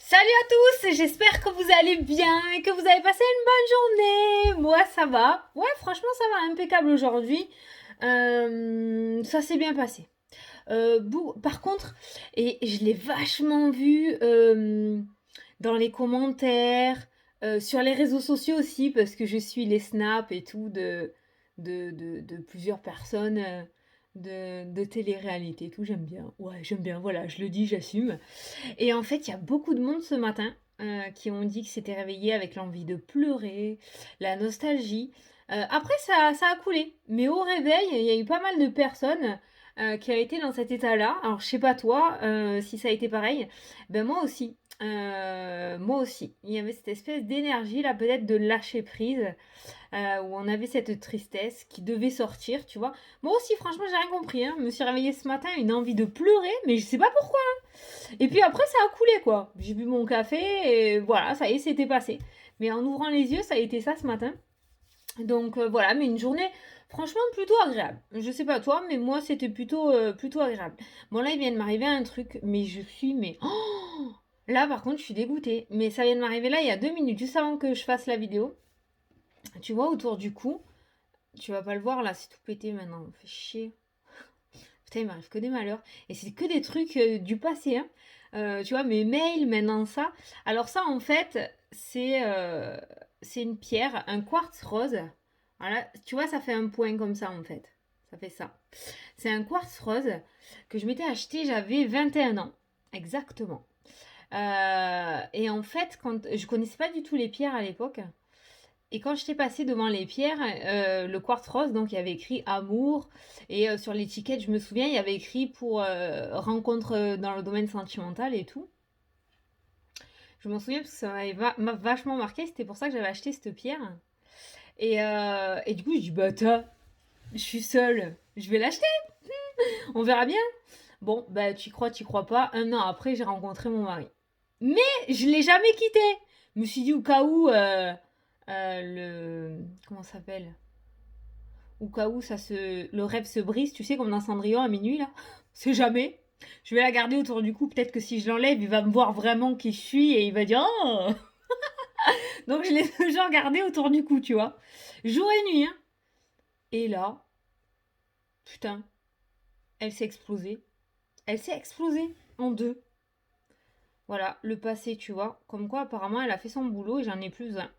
Salut à tous, j'espère que vous allez bien et que vous avez passé une bonne journée. Moi ça va, ouais franchement ça va, impeccable aujourd'hui. Ça s'est bien passé. Par contre, et je l'ai vachement vu dans les commentaires, sur les réseaux sociaux aussi, parce que je suis les snaps et tout de plusieurs personnes de télé-réalité et tout, j'aime bien. Ouais, j'aime bien, voilà, je le dis, j'assume. Et en fait, il y a beaucoup de monde ce matin qui ont dit que s'étaient réveillés avec l'envie de pleurer, la nostalgie. Après, ça a coulé. Mais au réveil, il y a eu pas mal de personnes qui ont été dans cet état-là. Alors, je sais pas toi, si ça a été pareil. Ben moi aussi. Moi aussi. Il y avait cette espèce d'énergie là, peut-être de lâcher prise, où on avait cette tristesse qui devait sortir, tu vois. Moi aussi, franchement, j'ai rien compris. Hein. Je me suis réveillée ce matin, une envie de pleurer, mais je sais pas pourquoi. Et puis après, ça a coulé, quoi. J'ai bu mon café et voilà, ça y est, c'était passé. Mais en ouvrant les yeux, ça a été ça ce matin. Donc voilà, mais une journée franchement plutôt agréable. Je sais pas toi, mais moi c'était plutôt agréable. Bon là, il vient de m'arriver un truc, mais je suis mais oh, là par contre, je suis dégoûtée. Mais ça vient de m'arriver là il y a 2 minutes, juste avant que je fasse la vidéo. Tu vois autour du cou, tu vas pas le voir là, c'est tout pété maintenant, on fait chier. Putain, il m'arrive que des malheurs. Et c'est que des trucs du passé, hein. Tu vois, mes mails, maintenant ça. Alors ça, en fait, c'est une pierre, un quartz rose. Voilà, tu vois, ça fait un point comme ça, en fait. Ça fait ça. C'est un quartz rose que je m'étais acheté, j'avais 21 ans. Exactement. Et en fait, quand je connaissais pas du tout les pierres à l'époque, et quand j'étais passée devant les pierres, le quartz rose, donc il y avait écrit amour. Et sur l'étiquette, je me souviens, il y avait écrit pour rencontre dans le domaine sentimental et tout. Je m'en souviens parce que ça m'a vachement marqué. C'était pour ça que j'avais acheté cette pierre. Et du coup, je dis, bah, je suis seule. Je vais l'acheter. On verra bien. Bon, bah, tu crois pas. Un an après, j'ai rencontré mon mari. Mais je l'ai jamais quitté. Je me suis dit, au cas où, comment ça s'appelle, au cas où le rêve se brise, tu sais, comme dans Cendrillon à minuit, là. C'est jamais. Je vais la garder autour du cou. Peut-être que si je l'enlève, il va me voir vraiment qui je suis et il va dire oh. Donc je l'ai toujours gardée autour du cou, tu vois. Jour et nuit, hein. Et là, putain, elle s'est explosée. Elle s'est explosée en deux. Voilà, le passé, tu vois. Comme quoi, apparemment, elle a fait son boulot et j'en ai plus besoin.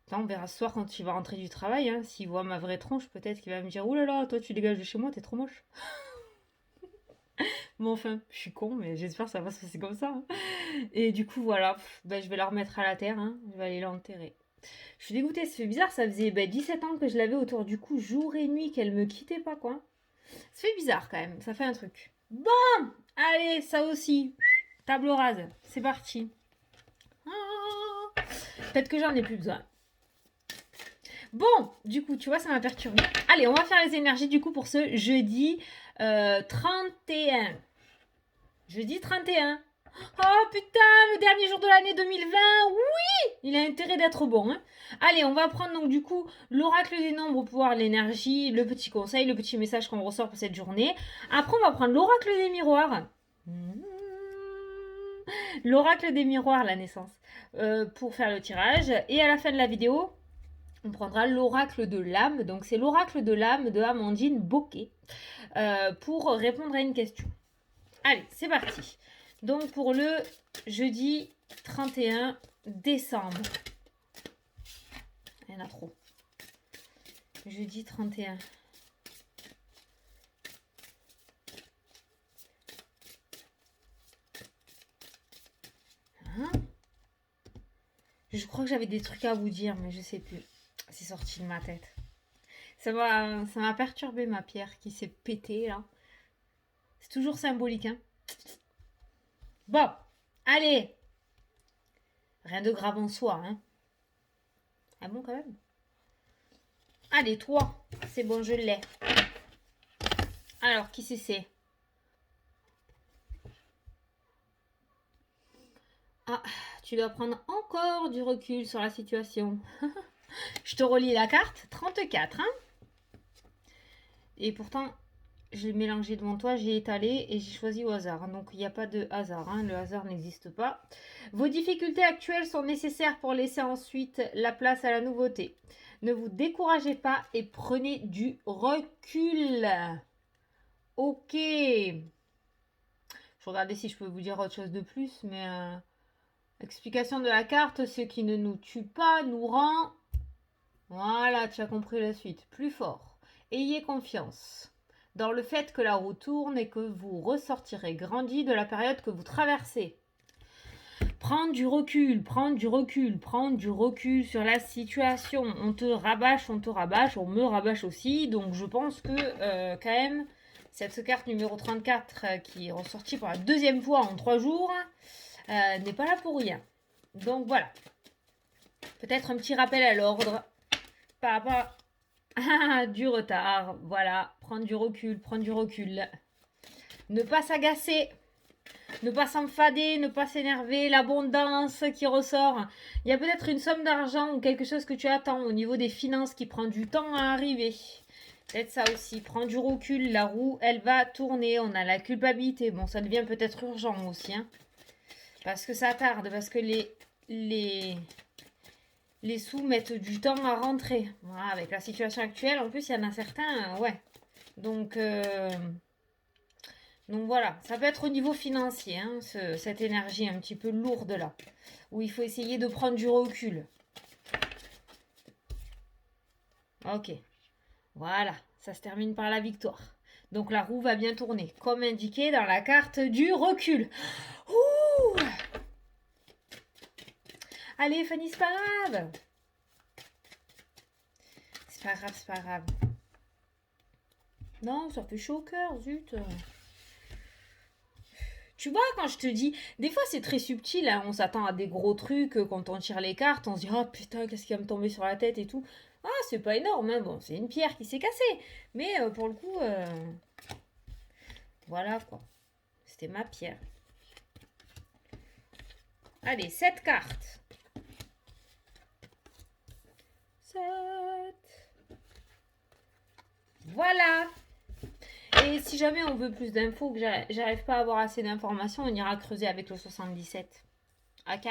Putain, on verra ce soir quand il va rentrer du travail. Hein. S'il voit ma vraie tronche, peut-être qu'il va me dire ouh là là, toi tu dégages de chez moi, t'es trop moche. Mais enfin, je suis con, mais j'espère que ça va se passer comme ça. Hein. Et du coup, voilà, ben, je vais la remettre à la terre, hein. Je vais aller l'enterrer. Je suis dégoûtée, ça fait bizarre, ça faisait 17 ans que je l'avais autour du cou, jour et nuit, qu'elle me quittait pas, quoi. Ça fait bizarre quand même, ça fait un truc. Bon, allez, ça aussi, table rase, c'est parti. Ah, peut-être que j'en ai plus besoin. Bon, du coup, tu vois, ça m'a perturbé. Allez, on va faire les énergies du coup pour ce jeudi 31. Jeudi 31. Oh putain, le dernier jour de l'année 2020. Oui, il a intérêt d'être bon. Hein. Allez, on va prendre donc du coup l'oracle des nombres pour pouvoir l'énergie, le petit conseil, le petit message qu'on ressort pour cette journée. Après, on va prendre l'oracle des miroirs. L'oracle des miroirs, la naissance, pour faire le tirage. Et à la fin de la vidéo, on prendra l'oracle de l'âme. Donc c'est l'oracle de l'âme de Amandine Bocquet pour répondre à une question. Allez, c'est parti. Donc pour le jeudi 31 décembre. Il y en a trop. Jeudi 31. Hein, je crois que j'avais des trucs à vous dire, mais je sais plus. C'est sorti de ma tête. Ça m'a perturbé ma pierre qui s'est pétée là. C'est toujours symbolique, hein. Bon, allez. Rien de grave en soi, hein. Ah bon, quand même. Allez, toi. C'est bon, je l'ai. Alors, qui c'est? Ah, tu dois prendre encore du recul sur la situation. Je te relis la carte. 34, hein. Et pourtant, je l'ai mélangé devant toi, j'ai étalé et j'ai choisi au hasard. Donc il n'y a pas de hasard, hein, le hasard n'existe pas. Vos difficultés actuelles sont nécessaires pour laisser ensuite la place à la nouveauté. Ne vous découragez pas et prenez du recul. Ok. Je regardais si je peux vous dire autre chose de plus, mais explication de la carte, ce qui ne nous tue pas nous rend... Voilà, tu as compris la suite. Plus fort. Ayez confiance dans le fait que la roue tourne et que vous ressortirez grandi de la période que vous traversez. Prendre du recul, prendre du recul, prendre du recul sur la situation. On te rabâche, on me rabâche aussi. Donc je pense que quand même, cette carte numéro 34 qui est ressortie pour la deuxième fois en 3 jours n'est pas là pour rien. Donc voilà. Peut-être un petit rappel à l'ordre par rapport à du retard. Voilà, prendre du recul, prendre du recul. Ne pas s'agacer. Ne pas s'enfader, ne pas s'énerver, l'abondance qui ressort. Il y a peut-être une somme d'argent ou quelque chose que tu attends au niveau des finances qui prend du temps à arriver. Peut-être ça aussi, prends du recul, la roue, elle va tourner, on a la culpabilité. Bon, ça devient peut-être urgent aussi, hein, parce que ça tarde, parce que les sous mettent du temps à rentrer. Voilà, avec la situation actuelle, en plus, il y en a certains, ouais. Donc voilà, ça peut être au niveau financier, hein, cette énergie un petit peu lourde là, où il faut essayer de prendre du recul. Ok, voilà, ça se termine par la victoire. Donc la roue va bien tourner, comme indiqué dans la carte du recul. Ouh! Allez Fanny, c'est pas grave. C'est pas grave, c'est pas grave. Non, ça fait chaud au cœur, zut. Tu vois, quand je te dis, des fois c'est très subtil, hein, on s'attend à des gros trucs, quand on tire les cartes, on se dit, oh putain, qu'est-ce qui va me tomber sur la tête et tout. Ah, c'est pas énorme, hein, bon, c'est une pierre qui s'est cassée. Mais pour le coup, voilà quoi, c'était ma pierre. Allez, 7 cartes. 7. Voilà. Et si jamais on veut plus d'infos, que j'arrive pas à avoir assez d'informations, on ira creuser avec le 77. Ok?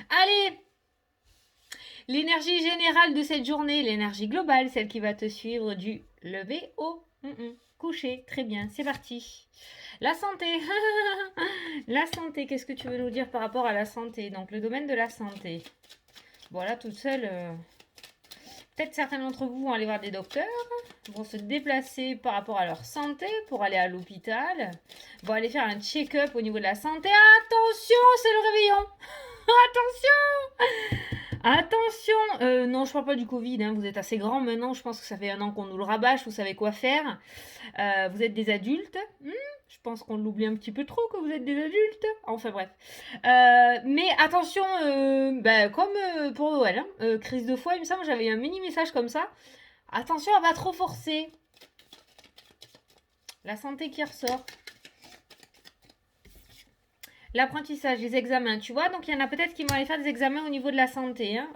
Allez! L'énergie générale de cette journée, l'énergie globale, celle qui va te suivre du lever au coucher. Très bien, c'est parti. La santé. La santé, qu'est-ce que tu veux nous dire par rapport à la santé? Donc le domaine de la santé. Bon là, toute seule... Peut-être certains d'entre vous vont aller voir des docteurs, vont se déplacer par rapport à leur santé pour aller à l'hôpital, vont aller faire un check-up au niveau de la santé. Attention, c'est le réveillon. Attention. Attention. Non, je parle pas du Covid, hein, vous êtes assez grand maintenant, je pense que ça fait 1 an qu'on nous le rabâche, vous savez quoi faire. Vous êtes des adultes. Je pense qu'on l'oublie un petit peu trop que vous êtes des adultes. Enfin bref. Mais attention, comme pour Noël, hein, crise de foie, il me semble, j'avais un mini message comme ça. Attention à pas trop forcer. La santé qui ressort. L'apprentissage, les examens, tu vois. Donc il y en a peut-être qui vont aller faire des examens au niveau de la santé, hein,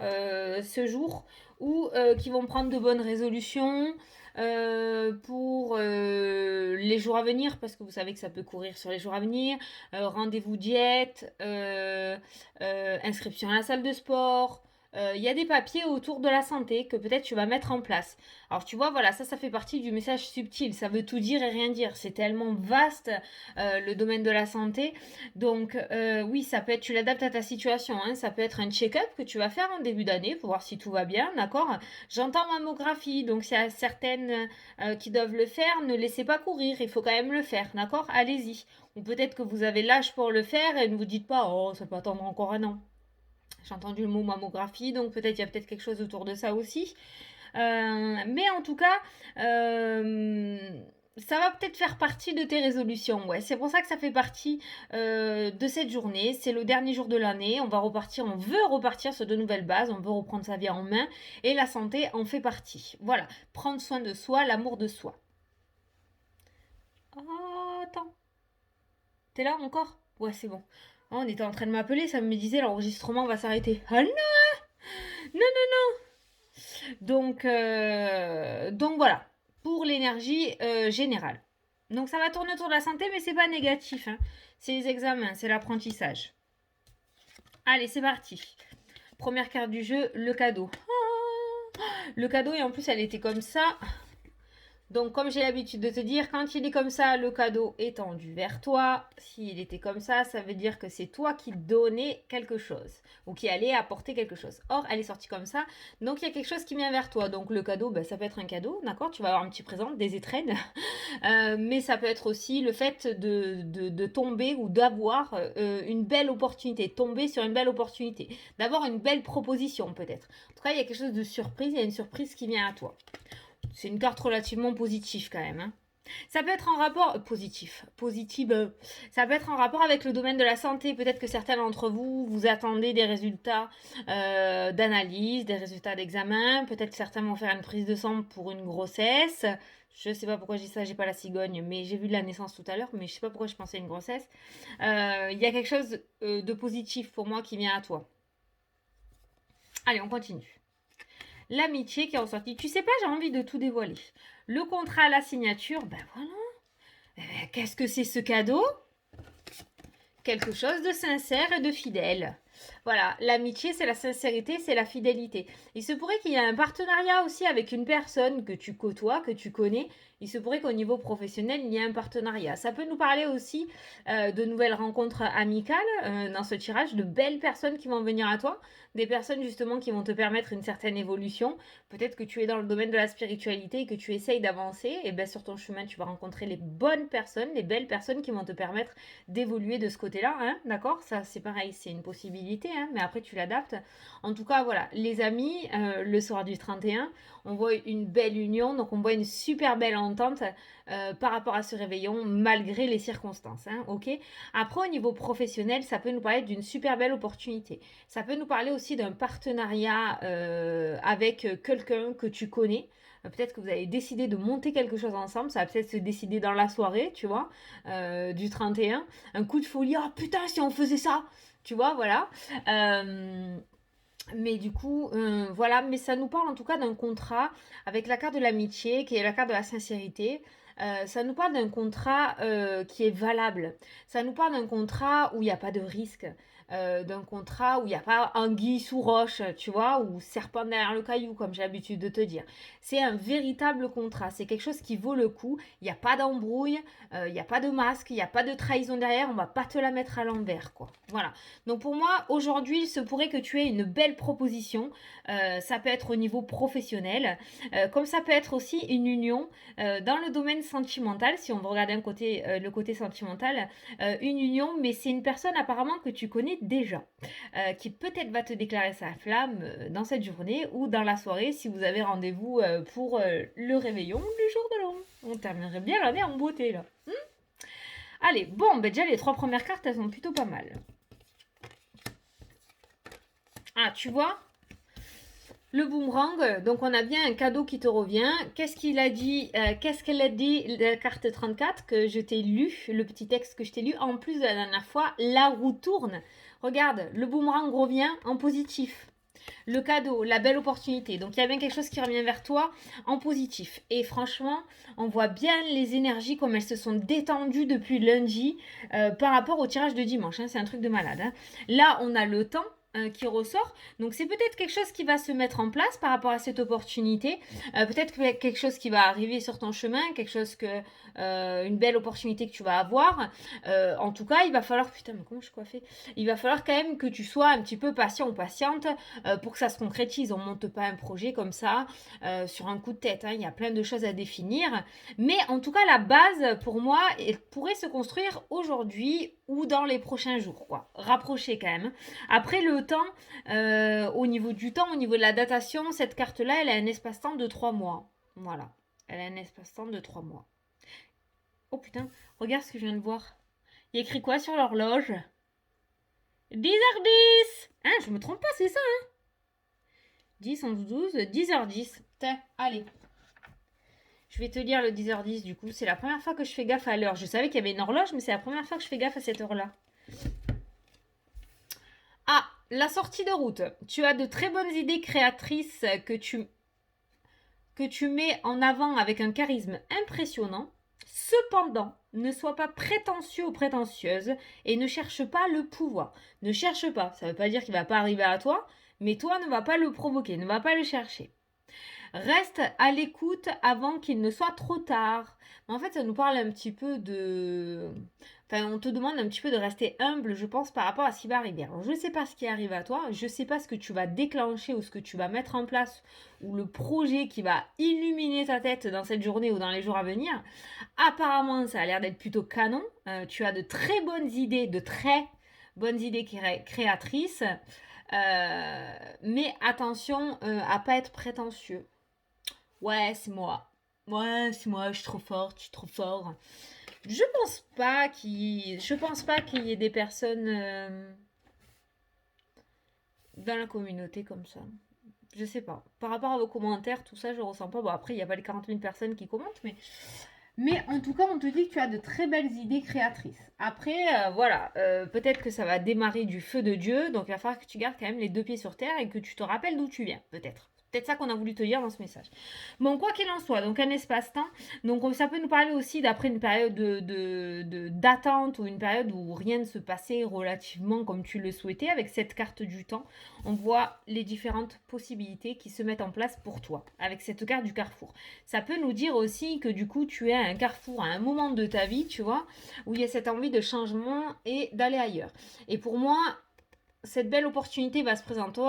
ce jour, ou qui vont prendre de bonnes résolutions. Pour les jours à venir, parce que vous savez que ça peut courir sur les jours à venir, rendez-vous diète, inscription à la salle de sport. Il y a des papiers autour de la santé que peut-être tu vas mettre en place. Alors tu vois, voilà, ça fait partie du message subtil. Ça veut tout dire et rien dire. C'est tellement vaste le domaine de la santé. Donc oui, ça peut être, tu l'adaptes à ta situation, hein. Ça peut être un check-up que tu vas faire en début d'année pour voir si tout va bien, d'accord? J'entends mammographie, donc s'il y a certaines qui doivent le faire, ne laissez pas courir, il faut quand même le faire, d'accord? Allez-y. Ou peut-être que vous avez l'âge pour le faire et ne vous dites pas, oh, ça peut attendre encore 1 an. J'ai entendu le mot mammographie, donc peut-être il y a peut-être quelque chose autour de ça aussi. Mais en tout cas, ça va peut-être faire partie de tes résolutions. Ouais, c'est pour ça que ça fait partie de cette journée. C'est le dernier jour de l'année. On va repartir, on veut repartir sur de nouvelles bases. On veut reprendre sa vie en main. Et la santé en fait partie. Voilà, prendre soin de soi, l'amour de soi. Oh, attends. T'es là encore? Ouais, c'est bon. Oh, on était en train de m'appeler, ça me disait l'enregistrement va s'arrêter. Ah non! Non, non, non! Donc voilà, pour l'énergie générale. Donc ça va tourner autour de la santé, mais c'est pas négatif, hein. C'est les examens, c'est l'apprentissage. Allez, c'est parti. Première carte du jeu, le cadeau. Le cadeau, et en plus, elle était comme ça. Donc, comme j'ai l'habitude de te dire, quand il est comme ça, le cadeau est tendu vers toi. S'il était comme ça veut dire que c'est toi qui donnais quelque chose ou qui allait apporter quelque chose. Or, elle est sortie comme ça, donc il y a quelque chose qui vient vers toi. Donc, le cadeau, ça peut être un cadeau, d'accord? Tu vas avoir un petit présent, des étrennes. Mais ça peut être aussi le fait de tomber ou d'avoir une belle opportunité, tomber sur une belle opportunité, d'avoir une belle proposition peut-être. En tout cas, il y a quelque chose de surprise, il y a une surprise qui vient à toi. C'est une carte relativement positive quand même, hein. Ça peut être en rapport ça peut être en rapport avec le domaine de la santé. Peut-être que certains d'entre vous, vous attendez des résultats d'analyse, des résultats d'examen. Peut-être que certains vont faire une prise de sang pour une grossesse. Je ne sais pas pourquoi je dis ça, j'ai pas la cigogne, mais j'ai vu de la naissance tout à l'heure, mais je sais pas pourquoi je pensais à une grossesse. Il y a quelque chose de positif pour moi qui vient à toi. Allez, on continue. L'amitié qui est ressortie. Tu sais pas, j'ai envie de tout dévoiler. Le contrat, la signature, ben voilà. Qu'est-ce que c'est ce cadeau? Quelque chose de sincère et de fidèle. Voilà, l'amitié, c'est la sincérité, c'est la fidélité. Il se pourrait qu'il y ait un partenariat aussi avec une personne que tu côtoies, que tu connais. Il se pourrait qu'au niveau professionnel, il y ait un partenariat. Ça peut nous parler aussi de nouvelles rencontres amicales dans ce tirage, de belles personnes qui vont venir à toi, des personnes justement qui vont te permettre une certaine évolution. Peut-être que tu es dans le domaine de la spiritualité et que tu essayes d'avancer, et bien sur ton chemin, tu vas rencontrer les bonnes personnes, les belles personnes qui vont te permettre d'évoluer de ce côté-là, hein, d'accord? Ça, c'est pareil, c'est une possibilité, hein, mais après, tu l'adaptes. En tout cas, voilà, les amis, le soir du 31, on voit une belle union, donc on voit une super belle entente par rapport à ce réveillon, malgré les circonstances, hein, ok? Après, au niveau professionnel, ça peut nous parler d'une super belle opportunité. Ça peut nous parler aussi d'un partenariat avec quelqu'un que tu connais. Peut-être que vous avez décidé de monter quelque chose ensemble. Ça va peut-être se décider dans la soirée, tu vois, du 31. Un coup de folie. Oh putain, si on faisait ça, tu vois, voilà. Mais du coup, voilà. Mais ça nous parle en tout cas d'un contrat avec la carte de l'amitié, qui est la carte de la sincérité. Ça nous parle d'un contrat qui est valable. Ça nous parle d'un contrat où il n'y a pas de risque. D'un contrat où il n'y a pas anguille sous roche, tu vois, ou serpent derrière le caillou, comme j'ai l'habitude de te dire. C'est un véritable contrat. C'est quelque chose qui vaut le coup. Il n'y a pas d'embrouille, il n'y a pas de masque, il n'y a pas de trahison derrière. On va pas te la mettre à l'envers, quoi. Voilà. Donc pour moi, aujourd'hui, il se pourrait que tu aies une belle proposition. Ça peut être au niveau professionnel, comme ça peut être aussi une union dans le domaine sentimental. Si on veut regarder le côté sentimental, une union, mais c'est une personne apparemment que tu connais déjà, qui peut-être va te déclarer sa flamme dans cette journée ou dans la soirée si vous avez rendez-vous pour le réveillon du jour de l'an. On terminerait bien l'année en beauté là. Allez, bon, déjà les 3 premières cartes, elles sont plutôt pas mal. Ah, tu vois, le boomerang, donc on a bien un cadeau qui te revient. Qu'est-ce qu'il a dit Qu'est-ce qu'elle a dit, la carte 34, que je t'ai lu, le petit texte que je t'ai lu, en plus de la dernière fois, la roue tourne. Regarde, le boomerang revient en positif. Le cadeau, la belle opportunité. Donc il y a bien quelque chose qui revient vers toi en positif. Et franchement, on voit bien les énergies comme elles se sont détendues depuis lundi par rapport au tirage de dimanche, hein. C'est un truc de malade, hein. Là, on a le temps qui ressort. Donc c'est peut-être quelque chose qui va se mettre en place par rapport à cette opportunité. Peut-être quelque chose qui va arriver sur ton chemin, quelque chose une belle opportunité que tu vas avoir. En tout cas, il va falloir, putain, mais comment je suis coiffée? Il va falloir quand même que tu sois un petit peu patient ou patiente pour que ça se concrétise. On monte pas un projet comme ça sur un coup de tête, hein. Il y a plein de choses à définir. Mais en tout cas, la base, pour moi, elle pourrait se construire aujourd'hui ou dans les prochains jours, quoi. Rapprocher quand même. Après, le temps, au niveau du temps, au niveau de la datation, cette carte-là, elle a un espace-temps de 3 mois. Voilà. Elle a un espace-temps de 3 mois. Oh putain, regarde ce que je viens de voir. Il y a écrit quoi sur l'horloge? 10h10. Hein, je me trompe pas, c'est ça, hein? 10, 11, 12, 10h10. Tiens, allez. Je vais te lire le 10h10 du coup. C'est la première fois que je fais gaffe à l'heure. Je savais qu'il y avait une horloge, mais c'est la première fois que je fais gaffe à cette heure-là. Ah, la sortie de route. Tu as de très bonnes idées créatrices que tu mets en avant avec un charisme impressionnant. Cependant, ne sois pas prétentieux ou prétentieuse et ne cherche pas le pouvoir. Ne cherche pas, ça ne veut pas dire qu'il ne va pas arriver à toi, mais toi ne va pas le provoquer, ne va pas le chercher. Reste à l'écoute avant qu'il ne soit trop tard. En fait, ça nous parle un petit peu de... Enfin, on te demande un petit peu de rester humble, je pense, par rapport à ce qui va arriver. Alors, je ne sais pas ce qui arrive à toi, je ne sais pas ce que tu vas déclencher ou ce que tu vas mettre en place ou le projet qui va illuminer ta tête dans cette journée ou dans les jours à venir. Apparemment, ça a l'air d'être plutôt canon. Tu as de très bonnes idées, de très bonnes idées créatrices. Mais attention à pas être prétentieux. Ouais, c'est moi. Ouais, c'est moi, je suis trop forte, je suis trop fort. Je pense pas qu'il y ait des personnes dans la communauté comme ça. Je sais pas. Par rapport à vos commentaires, tout ça, je ressens pas. Bon, après, il n'y a pas les 40 000 personnes qui commentent, mais en tout cas, on te dit que tu as de très belles idées créatrices. Après, voilà, peut-être que ça va démarrer du feu de Dieu, donc il va falloir que tu gardes quand même les deux pieds sur terre et que tu te rappelles d'où tu viens, peut-être. Peut-être ça qu'on a voulu te dire dans ce message. Bon, quoi qu'il en soit, donc un espace-temps. Donc ça peut nous parler aussi d'après une période d'attente ou une période où rien ne se passait relativement comme tu le souhaitais. Avec cette carte du temps, on voit les différentes possibilités qui se mettent en place pour toi. Avec cette carte du carrefour. Ça peut nous dire aussi que du coup, tu es à un carrefour, à un moment de ta vie, tu vois, où il y a cette envie de changement et d'aller ailleurs. Et pour moi, cette belle opportunité va se présenter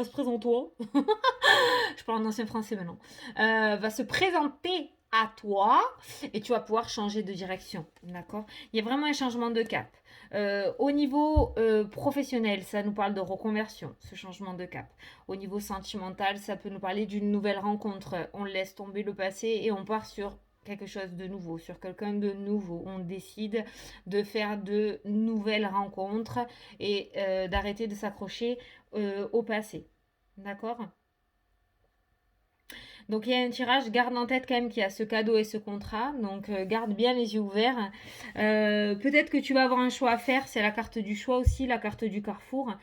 je parle en ancien français maintenant, va se présenter à toi et tu vas pouvoir changer de direction, d'accord. Il y a vraiment un changement de cap. Au niveau professionnel, ça nous parle de reconversion, ce changement de cap. Au niveau sentimental, ça peut nous parler d'une nouvelle rencontre. On laisse tomber le passé et on part sur quelque chose de nouveau, sur quelqu'un de nouveau. On décide de faire de nouvelles rencontres et d'arrêter de s'accrocher au passé. D'accord. Donc il y a un tirage, garde en tête quand même qu'il y a ce cadeau et ce contrat, donc garde bien les yeux ouverts. Peut-être que tu vas avoir un choix à faire, c'est la carte du choix aussi, la carte du carrefour.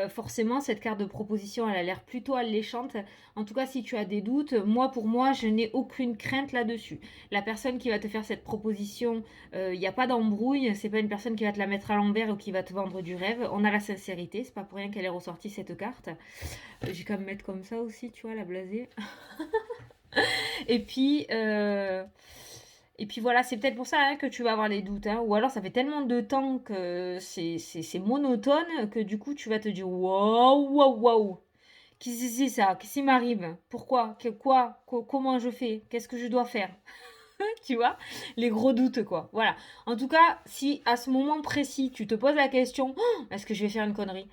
Forcément, cette carte de proposition, elle a l'air plutôt alléchante. En tout cas, si tu as des doutes, pour moi, je n'ai aucune crainte là-dessus. La personne qui va te faire cette proposition, il n'y a pas d'embrouille, c'est pas une personne qui va te la mettre à l'envers ou qui va te vendre du rêve. On a la sincérité, c'est pas pour rien qu'elle est ressortie cette carte. J'ai qu'à me mettre comme ça aussi, tu vois, la blasée. Et puis, euh, et puis voilà, c'est peut-être pour ça que tu vas avoir les doutes. Hein. Ou alors ça fait tellement de temps que c'est monotone que du coup tu vas te dire waouh, waouh, waouh. Qu'est-ce que c'est ça? Qu'est-ce qui m'arrive? Pourquoi? Comment je fais? Qu'est-ce que je dois faire? Tu vois? Les gros doutes, quoi. Voilà. En tout cas, si à ce moment précis tu te poses la question, oh, est-ce que je vais faire une connerie?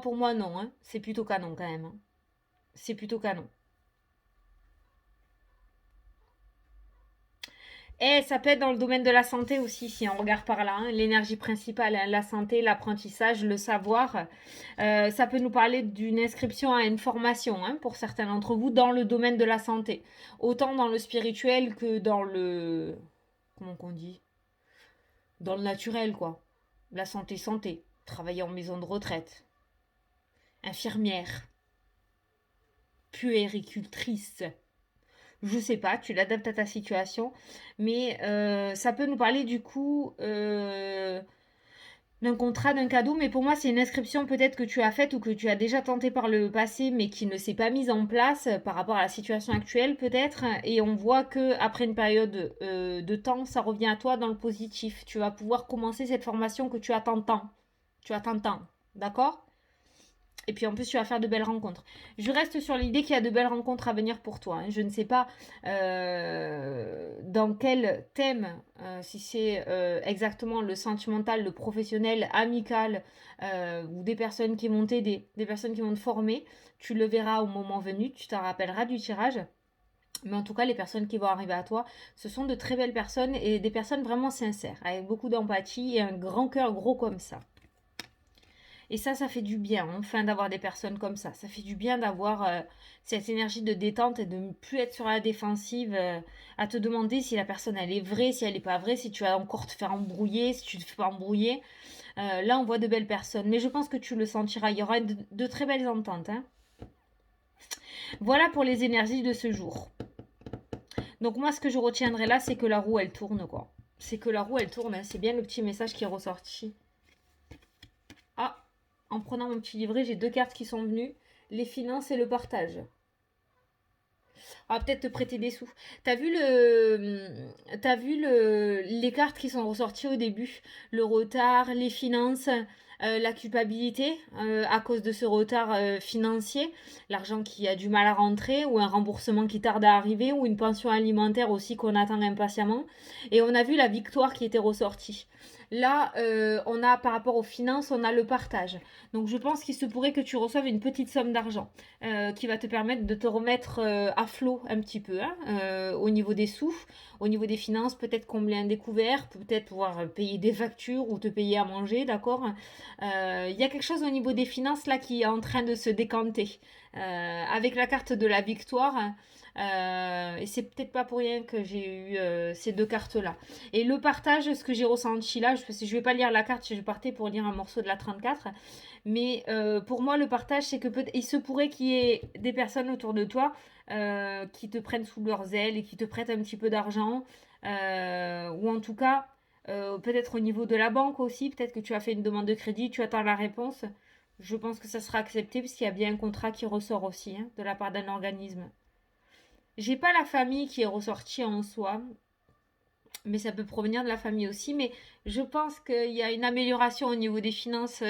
Pour moi, non. Hein. C'est plutôt canon quand même. Hein. C'est plutôt canon. Et ça peut être dans le domaine de la santé aussi, si on regarde par là. Hein. L'énergie principale, hein, la santé, l'apprentissage, le savoir. Ça peut nous parler d'une inscription à une formation hein, pour certains d'entre vous dans le domaine de la santé. Autant dans le spirituel que dans le... Comment qu'on dit? Dans le naturel, quoi. La santé. Travailler en maison de retraite. Infirmière. Puéricultrice. Je sais pas, tu l'adaptes à ta situation, mais ça peut nous parler du coup d'un contrat, d'un cadeau, mais pour moi c'est une inscription peut-être que tu as faite ou que tu as déjà tenté par le passé, mais qui ne s'est pas mise en place par rapport à la situation actuelle peut-être, et on voit que après une période de temps, ça revient à toi dans le positif. Tu vas pouvoir commencer cette formation que tu attends tant. Tu attends tant, d'accord? Et puis en plus, tu vas faire de belles rencontres. Je reste sur l'idée qu'il y a de belles rencontres à venir pour toi. Hein. Je ne sais pas dans quel thème, si c'est exactement le sentimental, le professionnel, amical, ou des personnes qui vont t'aider, des personnes qui vont te former. Tu le verras au moment venu, tu t'en rappelleras du tirage. Mais en tout cas, les personnes qui vont arriver à toi, ce sont de très belles personnes et des personnes vraiment sincères, avec beaucoup d'empathie et un grand cœur gros comme ça. Et ça fait du bien, enfin, d'avoir des personnes comme ça. Ça fait du bien d'avoir cette énergie de détente et de ne plus être sur la défensive, à te demander si la personne, elle est vraie, si elle n'est pas vraie, si tu vas encore te faire embrouiller, si tu te fais pas embrouiller. Là, on voit de belles personnes. Mais je pense que tu le sentiras. Il y aura de très belles ententes. Hein. Voilà pour les énergies de ce jour. Donc moi, ce que je retiendrai là, c'est que la roue, elle tourne, quoi. C'est que la roue, elle tourne, hein. C'est bien le petit message qui est ressorti. Ah, en prenant mon petit livret, j'ai deux cartes qui sont venues. Les finances et le partage. On va peut-être te prêter des sous. T'as vu les cartes qui sont ressorties au début? Le retard, les finances, la culpabilité à cause de ce retard financier, l'argent qui a du mal à rentrer, ou un remboursement qui tarde à arriver, ou une pension alimentaire aussi qu'on attend impatiemment. Et on a vu la victoire qui était ressortie. Là, on a par rapport aux finances, on a le partage. Donc je pense qu'il se pourrait que tu reçoives une petite somme d'argent qui va te permettre de te remettre à flot un petit peu hein, au niveau des sous, au niveau des finances, peut-être combler un découvert, peut-être pouvoir payer des factures ou te payer à manger, d'accord. Il y a quelque chose au niveau des finances là qui est en train de se décanter. Avec la carte de la victoire, et c'est peut-être pas pour rien que j'ai eu ces deux cartes-là. Et le partage, ce que j'ai ressenti là, je vais pas lire la carte, je partais pour lire un morceau de la 34. Mais pour moi, le partage, c'est que il se pourrait qu'il y ait des personnes autour de toi qui te prennent sous leurs ailes et qui te prêtent un petit peu d'argent. Ou en tout cas, peut-être au niveau de la banque aussi, peut-être que tu as fait une demande de crédit, tu attends la réponse. Je pense que ça sera accepté parce qu'il y a bien un contrat qui ressort aussi hein, de la part d'un organisme. J'ai pas la famille qui est ressortie en soi, mais ça peut provenir de la famille aussi. Mais je pense qu'il y a une amélioration au niveau des finances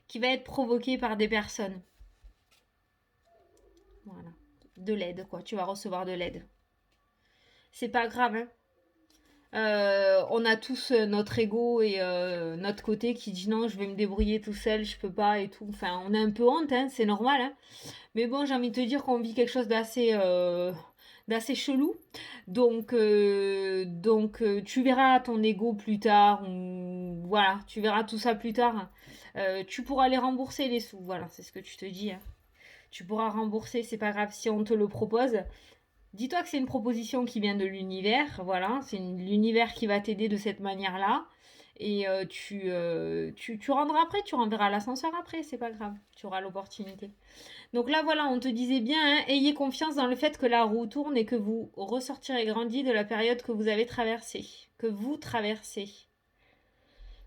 qui va être provoquée par des personnes. Voilà. De l'aide, quoi. Tu vas recevoir de l'aide. C'est pas grave, hein. On a tous notre ego et notre côté qui dit non, je vais me débrouiller tout seul, je peux pas et tout. Enfin, on a un peu honte, hein, c'est normal. Hein. Mais bon, j'ai envie de te dire qu'on vit quelque chose d'assez chelou. Donc, tu verras ton ego plus tard. Voilà, tu verras tout ça plus tard. Tu pourras les rembourser les sous. Voilà, c'est ce que tu te dis. Hein. Tu pourras rembourser, c'est pas grave si on te le propose. Dis-toi que c'est une proposition qui vient de l'univers, voilà, c'est l'univers qui va t'aider de cette manière-là. Et tu rendras après, tu renverras l'ascenseur après, c'est pas grave, tu auras l'opportunité. Donc là, voilà, on te disait bien, hein, ayez confiance dans le fait que la roue tourne et que vous ressortirez grandi de la période que vous avez traversée, que vous traversez.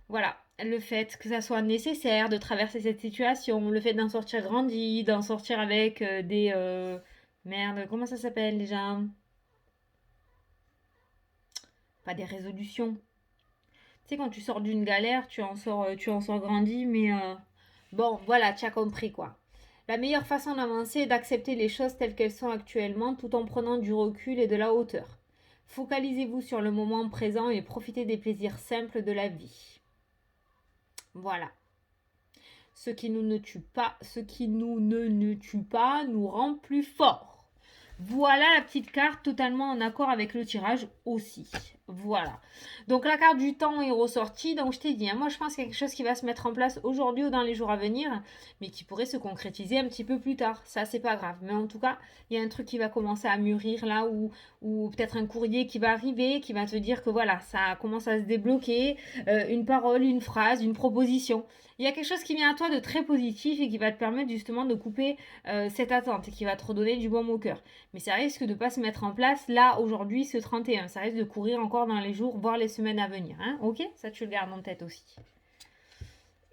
Voilà, le fait que ça soit nécessaire de traverser cette situation, le fait d'en sortir grandi, d'en sortir avec des... merde, comment ça s'appelle déjà? Pas des résolutions. Tu sais, quand tu sors d'une galère, tu en sors grandi, mais bon, voilà, tu as compris quoi. La meilleure façon d'avancer est d'accepter les choses telles qu'elles sont actuellement tout en prenant du recul et de la hauteur. Focalisez-vous sur le moment présent et profitez des plaisirs simples de la vie. Voilà. Ce qui ne tue pas nous rend plus forts. Voilà la petite carte totalement en accord avec le tirage aussi. Voilà. Donc la carte du temps est ressortie. Donc je t'ai dit, hein, moi je pense qu'il y a quelque chose qui va se mettre en place aujourd'hui ou dans les jours à venir, mais qui pourrait se concrétiser un petit peu plus tard. Ça c'est pas grave. Mais en tout cas, il y a un truc qui va commencer à mûrir là, ou peut-être un courrier qui va arriver, qui va te dire que voilà, ça commence à se débloquer. Une parole, une phrase, une proposition. Il y a quelque chose qui vient à toi de très positif et qui va te permettre justement de couper cette attente et qui va te redonner du baume au cœur. Mais ça risque de ne pas se mettre en place là, aujourd'hui, ce 31. Ça risque de courir encore dans les jours, voire les semaines à venir. Hein, ok? Ça, tu le gardes en tête aussi.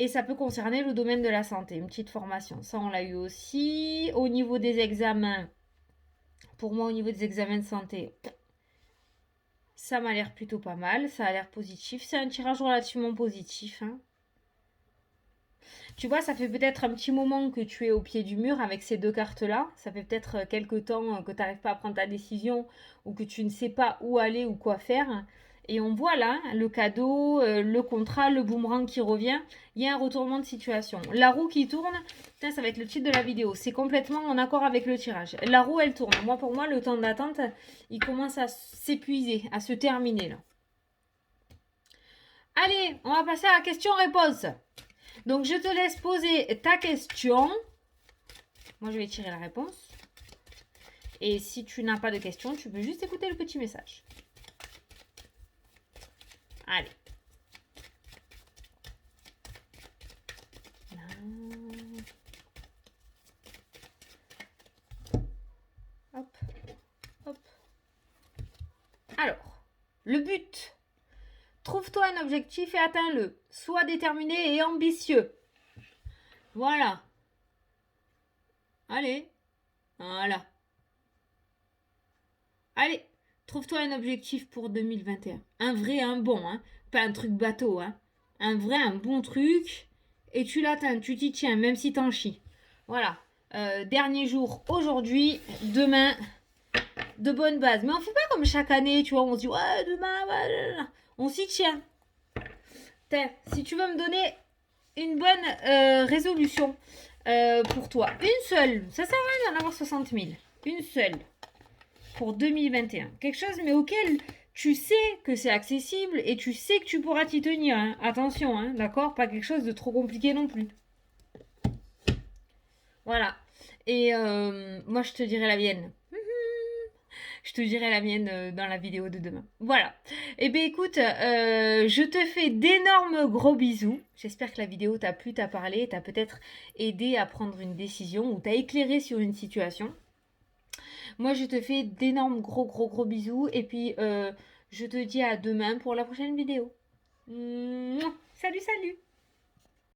Et ça peut concerner le domaine de la santé, une petite formation. Ça, on l'a eu aussi. Au niveau des examens, pour moi, au niveau des examens de santé, ça m'a l'air plutôt pas mal. Ça a l'air positif. C'est un tirage relativement positif. Hein. Tu vois, ça fait peut-être un petit moment que tu es au pied du mur avec ces deux cartes-là. Ça fait peut-être quelques temps que tu n'arrives pas à prendre ta décision ou que tu ne sais pas où aller ou quoi faire. Et on voit là le cadeau, le contrat, le boomerang qui revient. Il y a un retournement de situation. La roue qui tourne, putain, ça va être le titre de la vidéo. C'est complètement en accord avec le tirage. La roue, elle tourne. Moi, pour moi, le temps d'attente, il commence à s'épuiser, à se terminer là. Allez, on va passer à la question-réponse. Donc, je te laisse poser ta question. Moi, je vais tirer la réponse. Et si tu n'as pas de question, tu peux juste écouter le petit message. Allez. Hop, hop. Alors, le but. Trouve-toi un objectif et atteins-le. Sois déterminé et ambitieux. Voilà. Allez. Voilà. Allez. Trouve-toi un objectif pour 2021. Un vrai, un bon, hein. Pas un truc bateau, hein. Un vrai, un bon truc. Et tu l'atteins, tu t'y tiens, même si t'en chies. Voilà. Dernier jour aujourd'hui. Demain, de bonnes bases. Mais on fait pas comme chaque année, tu vois. On se dit, ouais, demain, ouais. On s'y tient. Si tu veux me donner une bonne résolution pour toi, une seule, ça sert à rien d'en avoir 60 000, une seule pour 2021. Quelque chose, mais auquel tu sais que c'est accessible et tu sais que tu pourras t'y tenir. Hein. Attention, hein, d'accord. Pas quelque chose de trop compliqué non plus. Voilà. Et moi, je te dirai la mienne. Je te dirai la mienne dans la vidéo de demain. Voilà. Et bien écoute, je te fais d'énormes gros bisous. J'espère que la vidéo t'a plu, t'a parlé, t'a peut-être aidé à prendre une décision ou t'a éclairé sur une situation. Moi, je te fais d'énormes gros bisous. Et puis, je te dis à demain pour la prochaine vidéo. Salut, salut!